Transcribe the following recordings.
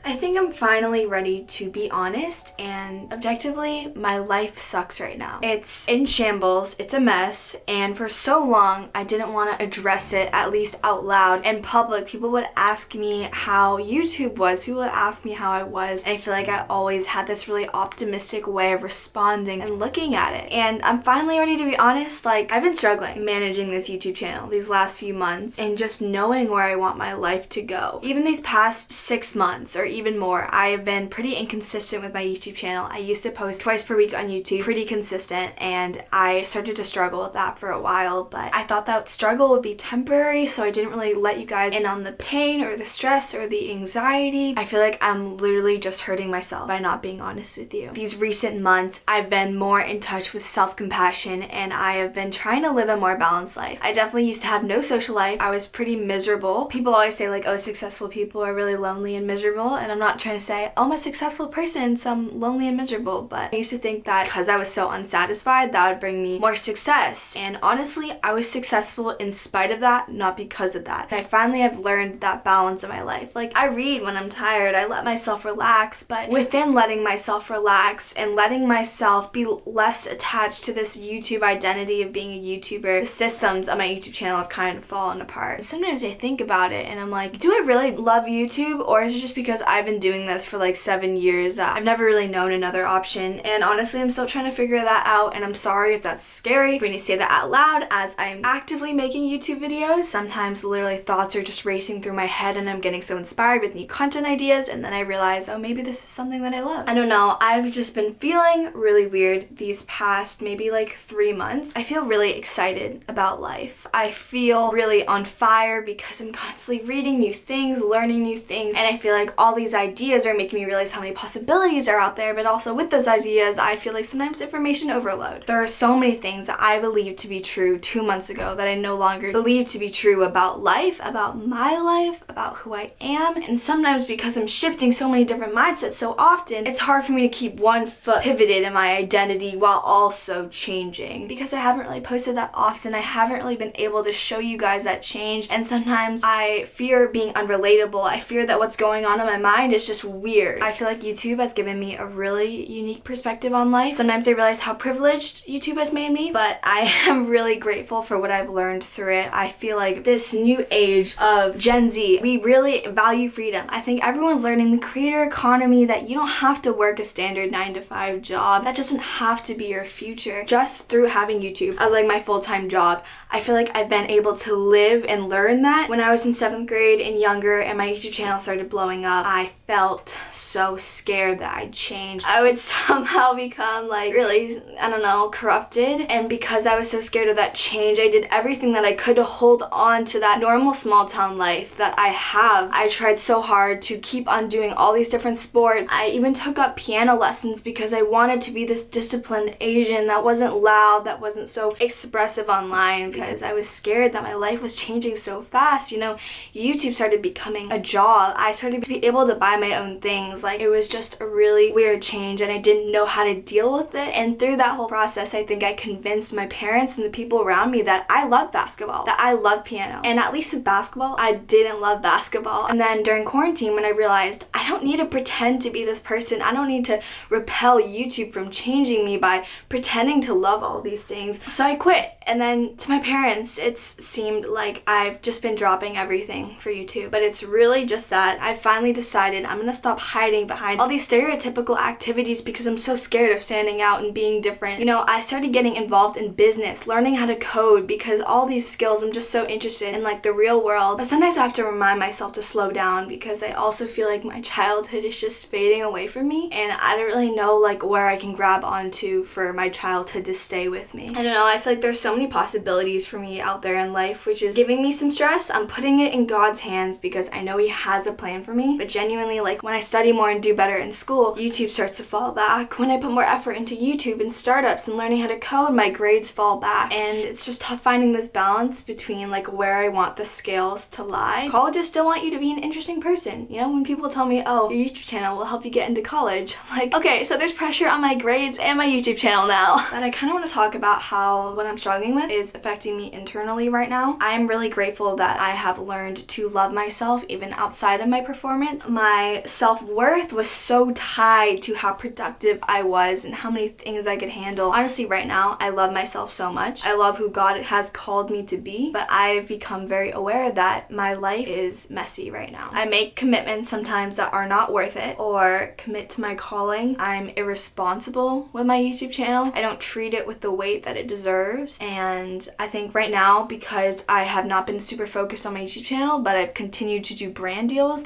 I think I'm finally ready to be honest, and objectively, my life sucks right now. It's in shambles, it's a mess, and for so long, I didn't want to address it, at least out loud. In public, people would ask me how YouTube was, people would ask me how I was, and I feel like I always had this really optimistic way of responding and looking at it. And I'm finally ready to be honest, like, I've been struggling managing this YouTube channel these last few months, and just knowing where I want my life to go. Even these past 6 months, or even more, I have been pretty inconsistent with my YouTube channel. I used to post twice per week on YouTube, pretty consistent, and I started to struggle with that for a while, but I thought that struggle would be temporary, so I didn't really let you guys in on the pain or the stress or the anxiety. I feel like I'm literally just hurting myself by not being honest with you. These recent months, I've been more in touch with self-compassion, and I have been trying to live a more balanced life. I definitely used to have no social life. I was pretty miserable. People always say like, oh, successful people are really lonely and miserable, and I'm not trying to say, oh, I'm a successful person, so I'm lonely and miserable, but I used to think that because I was so unsatisfied, that would bring me more success. And honestly, I was successful in spite of that, not because of that. And I finally have learned that balance in my life. Like, I read when I'm tired, I let myself relax, but within letting myself relax and letting myself be less attached to this YouTube identity of being a YouTuber, the systems of my YouTube channel have kind of fallen apart. And sometimes I think about it and I'm like, do I really love YouTube, or is it just because I've been doing this for like 7 years? I've never really known another option, and honestly, I'm still trying to figure that out, and I'm sorry if that's scary for me to say that out loud as I'm actively making YouTube videos. Sometimes literally thoughts are just racing through my head and I'm getting so inspired with new content ideas, and then I realize, oh, maybe this is something that I love. I don't know, I've just been feeling really weird these past maybe like 3 months. I feel really excited about life. I feel really on fire because I'm constantly reading new things, learning new things, and I feel like all these ideas are making me realize how many possibilities are out there, but also with those ideas, I feel like sometimes information overload. There are so many things that I believed to be true 2 months ago that I no longer believe to be true about life, about my life, about who I am, and sometimes because I'm shifting so many different mindsets so often, it's hard for me to keep one foot pivoted in my identity while also changing. Because I haven't really posted that often, I haven't really been able to show you guys that change, and sometimes I fear being unrelatable. I fear that what's going on in my mind is just weird. I feel like YouTube has given me a really unique perspective on life. Sometimes I realize how privileged YouTube has made me, but I am really grateful for what I've learned through it. I feel like this new age of Gen Z, we really value freedom. I think everyone's learning the creator economy, that you don't have to work a standard 9-to-5 job. That doesn't have to be your future. Just through having YouTube as like my full-time job, I feel like I've been able to live and learn that. When I was in 7th grade and younger and my YouTube channel started blowing up, I felt so scared that I'd change. I would somehow become like really, I don't know, corrupted. And because I was so scared of that change, I did everything that I could to hold on to that normal small town life that I have. I tried so hard to keep on doing all these different sports. I even took up piano lessons because I wanted to be this disciplined Asian that wasn't loud, that wasn't so expressive online, because I was scared that my life was changing so fast. You know, YouTube started becoming a job. I started to be able to buy my own things. Like, it was just a really weird change, and I didn't know how to deal with it. And through that whole process, I think I convinced my parents and the people around me that I love basketball, that I love piano. And at least with basketball, I didn't love basketball. And then during quarantine, when I realized I don't need to pretend to be this person, I don't need to repel YouTube from changing me by pretending to love all these things. So I quit. And then to my parents, it seemed like I've just been dropping everything for YouTube. But it's really just that I finally decided I'm gonna stop hiding behind all these stereotypical activities because I'm so scared of standing out and being different. You know, I started getting involved in business, learning how to code, because all these skills, I'm just so interested in like the real world. But sometimes I have to remind myself to slow down, because I also feel like my childhood is just fading away from me, and I don't really know like where I can grab onto for my childhood to stay with me. I don't know, I feel like there's so many possibilities for me out there in life, which is giving me some stress. I'm putting it in God's hands because I know He has a plan for me. But genuinely, like, when I study more and do better in school, YouTube starts to fall back. When I put more effort into YouTube and startups and learning how to code, my grades fall back. And it's just tough finding this balance between like where I want the scales to lie. Colleges still want you to be an interesting person. You know, when people tell me, oh, your YouTube channel will help you get into college, I'm like, okay, so there's pressure on my grades and my YouTube channel now. But I kind of want to talk about how what I'm struggling with is affecting me internally right now. I am really grateful that I have learned to love myself even outside of my performance. my self-worth was so tied to how productive I was and how many things I could handle. Honestly, right now, I love myself so much. I love who God has called me to be, but I've become very aware that my life is messy right now. I make commitments sometimes that are not worth it, or commit to my calling. I'm irresponsible with my YouTube channel. I don't treat it with the weight that it deserves, and I think right now, because I have not been super focused on my YouTube channel, but I've continued to do brand deals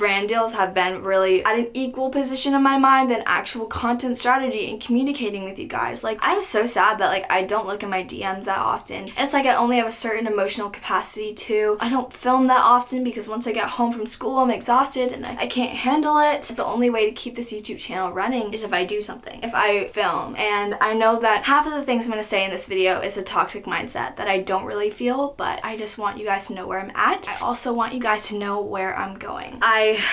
have been really at an equal position in my mind than actual content strategy and communicating with you guys. Like, I'm so sad that like I don't look at my DMs that often. And it's like I only have a certain emotional capacity too. I don't film that often because once I get home from school, I'm exhausted and I can't handle it. The only way to keep this YouTube channel running is if I do something, if I film. And I know that half of the things I'm going to say in this video is a toxic mindset that I don't really feel, but I just want you guys to know where I'm at. I also want you guys to know where I'm going. I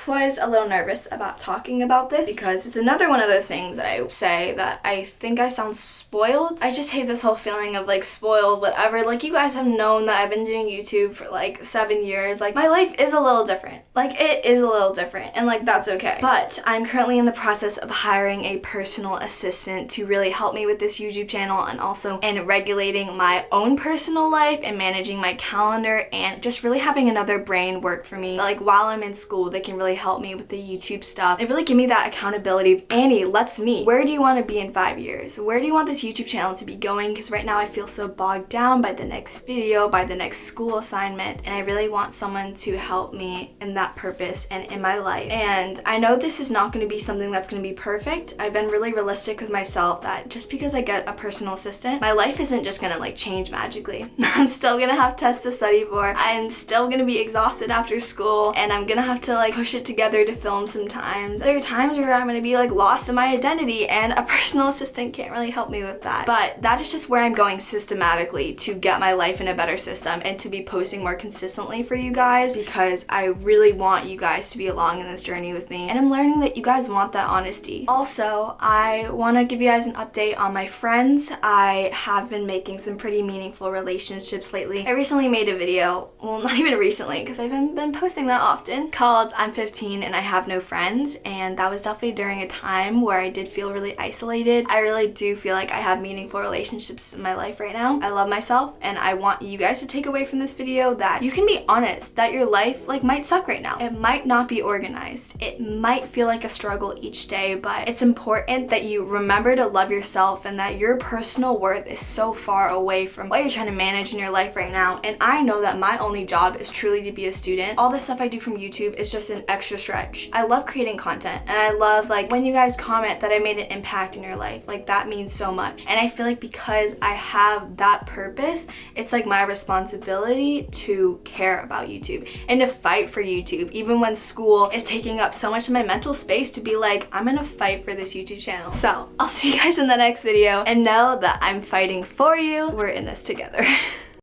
was a little nervous about talking about this because it's another one of those things that I say that I think I sound spoiled. I just hate this whole feeling of like spoiled, whatever. Like, you guys have known that I've been doing YouTube for like 7 years. Like, my life is a little different. Like, it is a little different, and like that's okay. But I'm currently in the process of hiring a personal assistant to really help me with this YouTube channel, and also in regulating my own personal life and managing my calendar, and just really having another brain work for me. Like, while I'm in school, they can really help me with the YouTube stuff. They really give me that accountability of, Annie, let's meet. Where do you want to be in 5 years? Where do you want this YouTube channel to be going? Because right now I feel so bogged down by the next video, by the next school assignment, and I really want someone to help me in that purpose and in my life. And I know this is not going to be something that's going to be perfect. I've been really realistic with myself that just because I get a personal assistant, my life isn't just going to like change magically. I'm still going to have tests to study for. I'm still going to be exhausted after school, and I'm going to have to like push it together to film sometimes. There are times where I'm going to be like lost in my identity, and a personal assistant can't really help me with that. But that is just where I'm going systematically to get my life in a better system and to be posting more consistently for you guys, because I really want you guys to be along in this journey with me, and I'm learning that you guys want that honesty. Also, I want to give you guys an update on my friends. I have been making some pretty meaningful relationships lately. I recently made a video, well, not even recently because I haven't been posting that often, called I'm 15 and I have no friends, and that was definitely during a time where I did feel really isolated. I really do feel like I have meaningful relationships in my life right now. I love myself, and I want you guys to take away from this video that you can be honest, that your life like might suck right now. It might not be organized. It might feel like a struggle each day, but it's important that you remember to love yourself and that your personal worth is so far away from what you're trying to manage in your life right now. And I know that my only job is truly to be a student. All the stuff I do from YouTube is just an extra stretch. I love creating content, and I love like when you guys comment that I made an impact in your life. Like, that means so much. And I feel like because I have that purpose, it's like my responsibility to care about YouTube and to fight for YouTube, even when school is taking up so much of my mental space, to be like, I'm gonna fight for this YouTube channel. So I'll see you guys in the next video, and know that I'm fighting for you. We're in this together.